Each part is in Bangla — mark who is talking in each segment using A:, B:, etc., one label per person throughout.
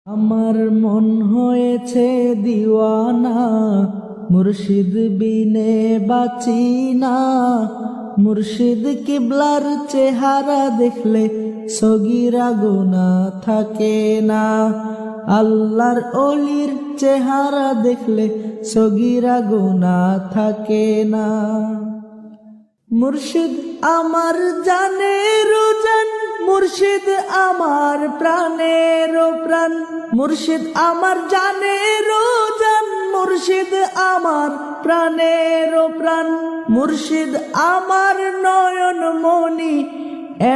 A: আমার মন হয়েছে দিওয়ানা, মুর্শিদ বিনে বাঁচি না। মুর্শিদ কিবলার চেহারা দেখলে সগীরা গুনাহ থাকে না। আল্লাহর অলির চেহারা দেখলে সগীরা গুনাহ থাকে না। মুর্শিদ আমার জানের জান, মুর্শিদ আমার প্রাণের প্রাণ। মুর্শিদ আমার জানের জান, মুর্শিদ আমার প্রাণের প্রাণ। মুর্শিদ আমার নয়ন মনি,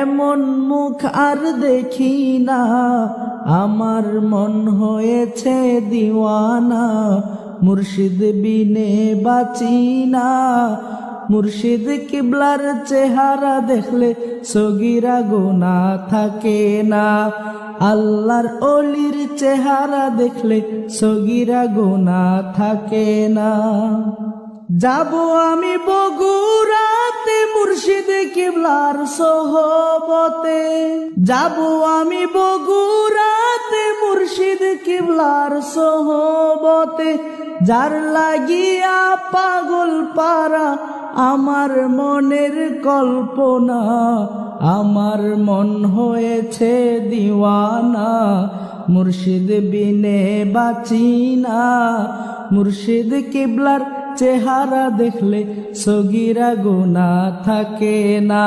A: এমন মুখ আর দেখি না। আমার মন হয়েছে দিওয়ানা, মুর্শিদ বিনে বাঁচি না। মুর্শিদ কিবলার চেহারা দেখলে সগীরা গুনাহ থাকে না। আল্লাহর অলির চেহারা দেখলে সগীরা গুনাহ থাকে না। যাব আমি বগুড়াতে মুর্শিদ কিবলার সোহবতে। যাব আমি বগুড়াতে মুর্শিদ কিবলার সোহবতে। যার লাগিয়া পাগল পারা আমার মনের কল্পনা। আমার মন হয়েছে দিওয়ানা, মুর্শিদ বিনে বাঁচি না। মুর্শিদ কিবলার চেহারা দেখলে সগীরা গুনাহ থাকে না।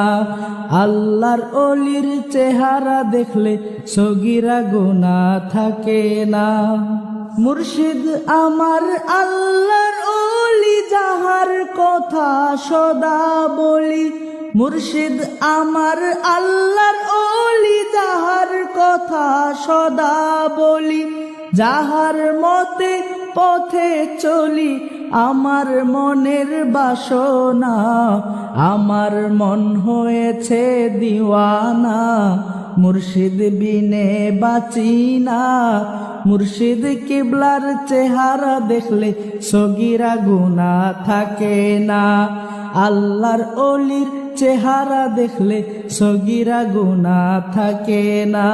A: আল্লাহর অলির চেহারা দেখলে সগীরা গুনাহ থাকে না। মুর্শিদ আমার আল্লাহর অলি, যাহার কথা সদা বলি। মুর্শিদ আমার আল্লাহর অলি, যাহার কথা সদা বলি। যাহার মতে পথে চলি আমার মনের বাসনা। আমার মন হয়েছে দিওয়ানা, মুর্শিদ বিনে বাঁচি না। মুর্শিদ কিবলার চেহারা দেখলে সগীরা গুনাহ থাকে না। আল্লাহর অলির চেহারা দেখলে সগীরা গুনাহ থাকে না।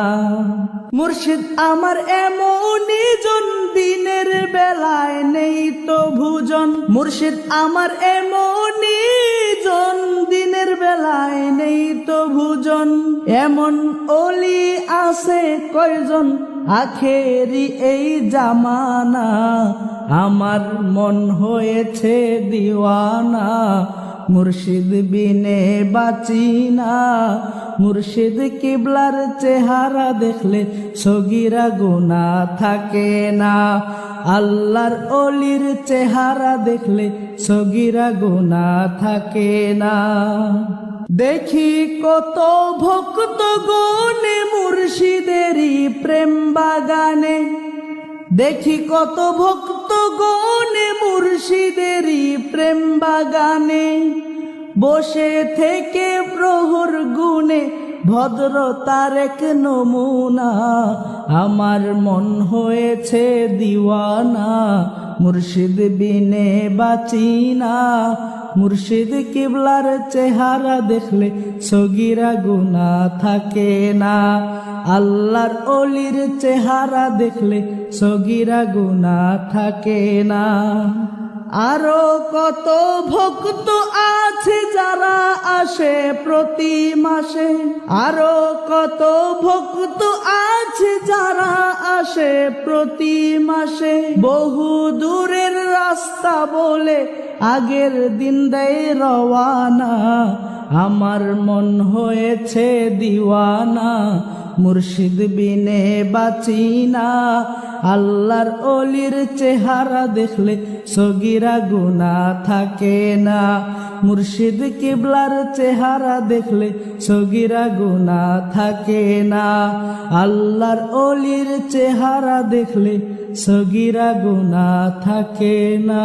A: মুর্শিদ আমার এমনই জন, দিনের বেলায় নেই তো ভুজন। মুর্শিদ আমার এমনই জন, দিনের বেলায় নেই তো ভুজন। এমন অলি আছে কয়জন, আখেরি এই জামানা। আমার মন হয়েছে দিওয়ানা, মুর্শিদ বিনে বাঁচি না। মুর্শিদ কিবলার চেহারা দেখলে সগীরা গুনাহ থাকে না। আল্লাহর অলির চেহারা দেখলে সগীরা গুনাহ থাকে না। দেখি কত ভক্ত গনে মুর্শিদেরই প্রেম বাগানে। দেখি কত ভক্ত গনে মুর্শিদেরই প্রেম বাগানে। বসে থেকে প্রহর গুনে ভদ্রতার এক নমুনা। আমার মন হয়েছে দিওয়ানা, মুর্শিদ বিনে বাঁচি না। মুর্শিদ কিবলার চেহারা দেখলে সগীরা গুনাহ থাকে না। আল্লাহর অলির চেহারা দেখলে সগীরা গুনাহ থাকে না। আরো কত ভক্ত আছে যারা আসে প্রতি মাসে। আরো কত ভক্ত আছে যারা আসে প্রতি মাসে। বহু দূরের রাস্তা বলে আগের দিন দেয় রওয়ানা। আমার মন হয়েছে দিওয়ানা, মুর্শিদ বিনে বাঁচি না। আল্লাহর অলির চেহারা দেখলে সগীরা গুনাহ থাকে না। মুর্শিদ কিবলার চেহারা দেখলে সগীরা গুনাহ থাকে না। আল্লাহর অলির চেহারা দেখলে সগীরা গুনাহ থাকে না।